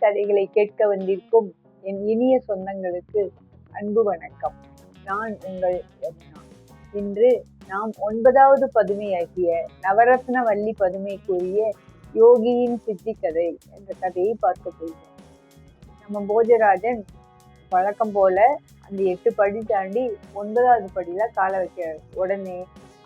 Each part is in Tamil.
கதைகளை கேட்க வந்திருக்கும் என் இனிய சொந்தங்களுக்கு அன்பு வணக்கம். நான் உங்கள் யமுனா. இன்று நாம் 9வது பதுமையாகிய நவரத்ன வள்ளி பதுமைக்குரிய யோகியின் சித்தி கதை என்ற கதையை பார்க்க போகிறோம். நம்ம போஜராஜன் வழக்கம் போல அந்த 8 படி தாண்டி 9வது படியில கால வைக்கிறார். உடனே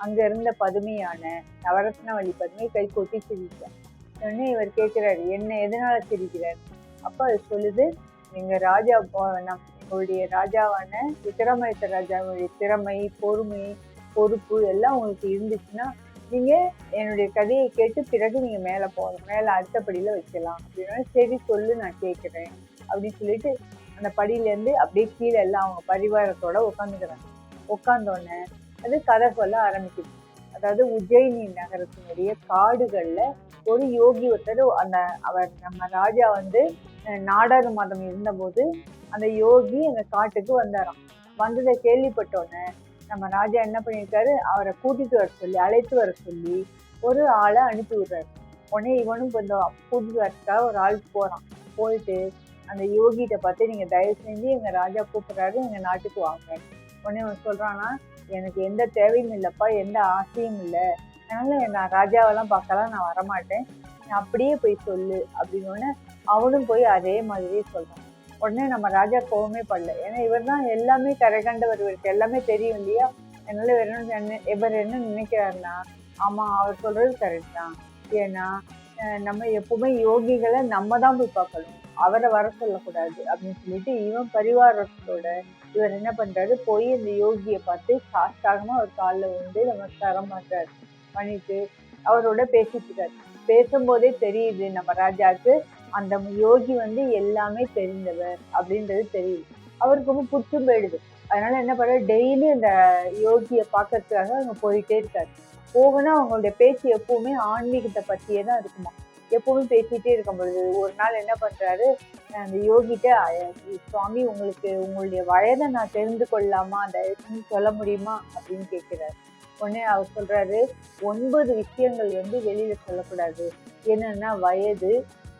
அங்க இருந்த பதுமையான நவரத்னவள்ளி பதுமை கை கொட்டி சிரித்தார். உடனே இவர் கேட்கிறாரு, என்ன எதனால சிரிக்கிறார்? அப்ப அது சொல்லுது, எங்க ராஜா எங்களுடைய ராஜாவான விக்ரமாதித்த ராஜாவுடைய திறமை, பொறுமை, பொறுப்பு எல்லாம் உங்களுக்கு இருந்துச்சுன்னா நீங்க என்னுடைய கதையை கேட்டு பிறகு நீங்க மேல போகலாம், மேல அடுத்த படியில வைக்கலாம் அப்படின்னா, சரி சொல்லு நான் கேட்கிறேன் அப்படின்னு சொல்லிட்டு அந்த படியில இருந்து அப்படியே கீழே எல்லாம் அவங்க பரிவாரத்தோட உட்காந்துக்கிறாங்க. உட்காந்தோடனே அது கதை சொல்ல ஆரம்பிக்குது. அதாவது உஜ்ஜயினி நகரத்தினுடைய காடுகள்ல ஒரு யோகி ஒருத்தர், அவர் நம்ம ராஜா நாடாறு மாதம் இருந்தபோது அந்த யோகி அந்த காட்டுக்கு வந்தாராம். வந்ததை கேள்விப்பட்டோன்னே நம்ம ராஜா என்ன பண்ணியிருக்காரு, அவரை கூட்டிட்டு வர சொல்லி, அழைத்து வர சொல்லி ஒரு ஆளை அனுப்பி விடுறாரு. உடனே இவனும் கொஞ்சம் கூட்டிட்டு வரதுக்காக ஒரு ஆளுக்கு போறான். போயிட்டு அந்த யோகிட்ட பார்த்து, நீங்க தயவு செஞ்சு எங்க ராஜா கூப்பிடுறாரு, எங்க நாட்டுக்கு வாங்க. உடனே அவன் சொல்றானா, எனக்கு எந்த தேவையும் இல்லைப்பா, எந்த ஆசையும் இல்லை, அதனால நான் ராஜாவெல்லாம் பார்க்கலாம் நான் வரமாட்டேன், நான் அப்படியே போய் சொல்லு அப்படின்னு அவனும் போய் அதே மாதிரியே சொல்றான். உடனே நம்ம ராஜா கோவமே படல. ஏன்னா இவர் தான் எல்லாமே கரை கண்டவர், இவருக்கு எல்லாமே தெரியும் இல்லையா. அதனால இவர் என்ன நினைக்கிறாருன்னா, ஆமா அவர் சொல்றது கரெக்ட் தான், ஏன்னா நம்ம எப்பவுமே யோகிகளை நம்ம தான் போய் பார்க்கணும், அவரை வர சொல்லக்கூடாது அப்படின்னு சொல்லிட்டு இவன் பரிவாரத்தோட இவர் என்ன பண்றாரு, போய் இந்த யோகியை பார்த்து சாஸ்தாகமா ஒரு காலில் விழுந்து நமஸ்காரம் பண்றாரு. பண்ணிட்டு அவரோட பேசிட்டு இருக்காரு. பேசும்போதே தெரியுது நம்ம ராஜாவுக்கு அந்த யோகி எல்லாமே தெரிந்தவர் அப்படின்றது தெரியுது. அவருக்கு ரொம்ப புச்சும் போயிடுது. அதனால என்ன பண்றாரு, டெய்லி அந்த யோகியை பார்க்கறதுக்காக அவங்க போயிட்டே இருக்காரு. போகனா அவங்களுடைய பேச்சு எப்பவுமே ஆன்மீகத்தை பற்றியே தான் இருக்குமா. எப்பவுமே பேசிட்டே இருக்கும் பொழுது ஒரு நாள் என்ன பண்றாரு, அந்த யோகிட்ட, சுவாமி உங்களுக்கு உங்களுடைய வயதை நான் தெரிந்து கொள்ளலாமா, தயவு சொல்ல முடியுமா அப்படின்னு கேட்கிறாரு. உடனே அவர் சொல்றாரு, 9 விஷயங்கள் வெளியில சொல்லக்கூடாது. என்னன்னா வயது,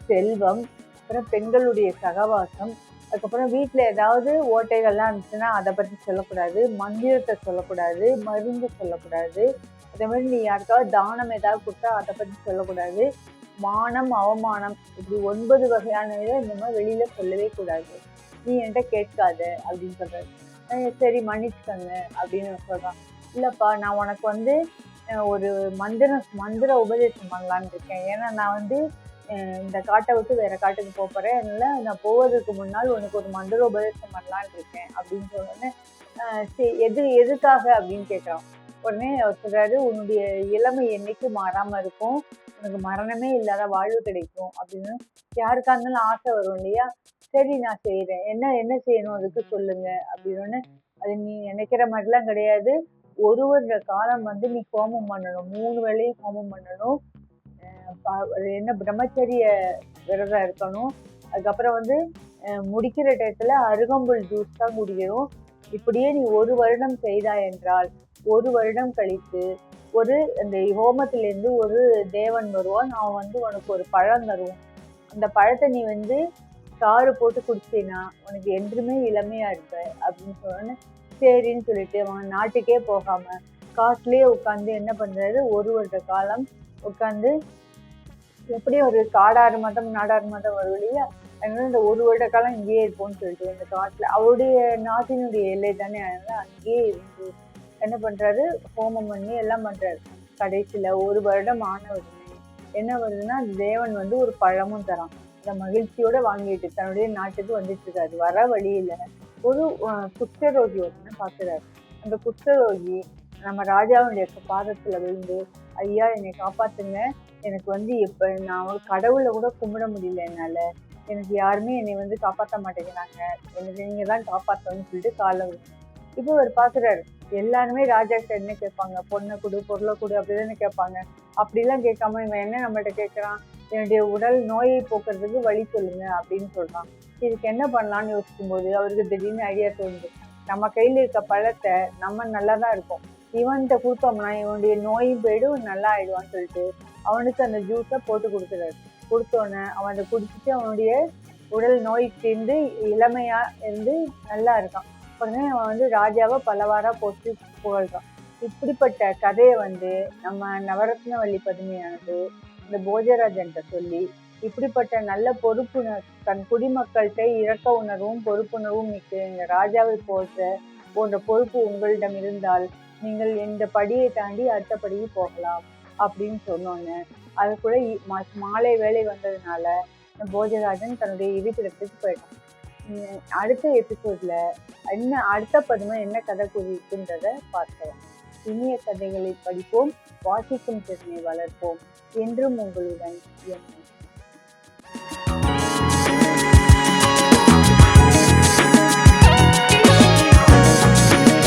செல்வம், அப்புறம் பெண்களுடைய சகவாசம், அதுக்கப்புறம் வீட்டுல ஏதாவது ஓட்டைகள்லாம் இருந்துச்சுன்னா அதை பத்தி சொல்லக்கூடாது, மந்திரத்தை சொல்லக்கூடாது, மருந்து சொல்லக்கூடாது, அதே மாதிரி நீ யாருக்காவது தானம் ஏதாவது கொடுத்தா அதை பத்தி சொல்லக்கூடாது, மானம், அவமானம், இப்படி 9 வகையான இந்த மாதிரி வெளியில சொல்லவே கூடாது, நீ என்கிட்ட கேட்காத அப்படின்னு சொல்றாரு. சரி மன்னிச்சுக்கங்க அப்படின்னு சொல்றான். இல்லப்பா, நான் உனக்கு ஒரு மந்திர உபதேசம் பண்ணலான்னு இருக்கேன். ஏன்னா நான் இந்த காட்டை விட்டு வேற காட்டுக்கு போறேன், அதனால நான் போவதற்கு முன்னால் உனக்கு ஒரு மந்திர உபதேசம் பண்ணலான்னு இருக்கேன் அப்படின்னு சொன்னோடனே, எதுக்காக அப்படின்னு கேட்கறான். உடனே அவர் சொல்றாரு, உன்னுடைய இளமை என்னைக்கு மாறாம இருக்கும், உனக்கு மரணமே இல்லாத வாழ்வு கிடைக்கும் அப்படின்னு. யாருக்கா இருந்தாலும் ஆசை வரும் இல்லையா. சரி நான் செய்யறேன், என்ன செய்யணும் அதுக்கு சொல்லுங்க அப்படின்னு. அது நீ நினைக்கிற மாதிரிலாம் கிடையாது. ஒரு வருட காலம் நீ ஹோமம் பண்ணணும், 3 வேளையும் ஹோமம் பண்ணணும், என்ன பிரம்மச்சரிய விரதம் இருக்கணும், அதுக்கப்புறம் முடிக்கிற டயத்துல அருகம்புல் ஜூஸ் தான் குடிக்கணும். இப்படியே நீ 1 வருடம் செய்தாய் என்றால் 1 வருடம் கழித்து அந்த ஹோமத்திலிருந்து ஒரு தேவன் வருவான். அவன் உனக்கு ஒரு பழம் தருவான். அந்த பழத்தை நீ சாறு போட்டு குடிச்சீன்னா உனக்கு என்றுமே இளமையா இருப்ப அப்படின்னு சொன்னோன்னு, சரின்னு சொல்லிட்டு அவன் நாட்டுக்கே போகாம காட்டுலயே உட்காந்து என்ன பண்றாரு, 1 வருட காலம் உட்காந்து, எப்படியும் ஒரு காடாறு மாதம் நாடாறு மாதம் வரும் இல்லையா, அதனால இந்த 1 வருட காலம் இங்கேயே இருப்போம்னு சொல்லிட்டு இந்த காட்டுல, அவருடைய நாட்டினுடைய எல்லை தானே, அதனால அங்கேயே இருந்து என்ன பண்றாரு, ஹோமம் பண்ணி எல்லாம் பண்றாரு. கடைசியில 1 வருடம் ஆன உடனே என்ன வருதுன்னா, தேவன் ஒரு பழமும் தரான். அந்த மகிழ்ச்சியோட வாங்கிட்டு தன்னுடைய நாட்டுக்கு வந்துட்டு இருக்காரு. வர வழியில ஒரு குஷ்டரோகி ஒருத்தனை பார்க்கிறாரு. அந்த குஷ்டரோகி நம்ம ராஜாவுடைய பாதத்துல விழுந்து, ஐயா என்னை காப்பாத்துங்க, எனக்கு இப்ப நான் ஒரு கடவுளை கூட கும்பிட முடியல, என்னால எனக்கு யாருமே என்னை காப்பாற்ற மாட்டேங்கிறாங்க, எனக்கு நீங்க தான் காப்பாற்றணும்னு சொல்லிட்டு காலைல விழுந்து. இப்போ அவர் பாக்குறாரு, எல்லாருமே ராஜா கிட்ட என்ன கேட்பாங்க, பொண்ணை கொடு, பொருளை கொடு அப்படிதானே கேட்பாங்க. அப்படிலாம் கேட்காம இவன் என்ன நம்மகிட்ட கேட்கறான், என்னுடைய உடல் நோயை போக்குறதுக்கு வழி சொல்லுங்க அப்படின்னு சொல்றான். இதுக்கு என்ன பண்ணலான்னு யோசிக்கும் போது அவருக்கு திடீர்னு ஐடியா தோணுது, நம்ம கையில இருக்க பழத்தை நம்ம நல்லா தான் இருக்கும், இவன்கிட்ட கொடுத்தோம்னா இவனுடைய நோயும் போயிடும், நல்லா ஆயிடுவான்னு சொல்லிட்டு அவனுக்கு அந்த ஜூஸை போட்டு கொடுக்குறாரு. கொடுத்தோன்னே அவன் அதை குடிச்சிட்டு அவனுடைய உடல் நோய் தீர்ந்து இளமையா இருந்து நல்லா இருக்கான். உடனே அவன் ராஜாவை பலவாரா போட்டு புகழ்றான். இப்படிப்பட்ட கதையை நம்ம நவரத்னவல்லி பதுமையானது இந்த போஜராஜன்ட்ட சொல்லி, இப்படிப்பட்ட நல்ல பொறுப்பு தன் குடிமக்கள்கிட்ட இரக்க உணர்வும் பொறுப்புணர்வும் மிக்க இந்த ராஜாவை போன்ற பொறுப்பு உங்களிடம் இருந்தால் நீங்கள் இந்த படியை தாண்டி அடுத்த படிக்கு போகலாம் அப்படின்னு சொன்னோன்னு, அது கூட மாலை வேலை வந்ததுனால போஜராஜன் தன்னுடைய இருப்பிடத்துக்கு போயிட்டான். அடுத்த எபிசோட்ல அடுத்த பதுமை என்ன கதை குறிக்கின்றத பார்க்கலாம். இனிய கதைகளை படிப்போம், வாசிக்கும் திறனை வளர்ப்போம். என்றும் உங்களுடன் என்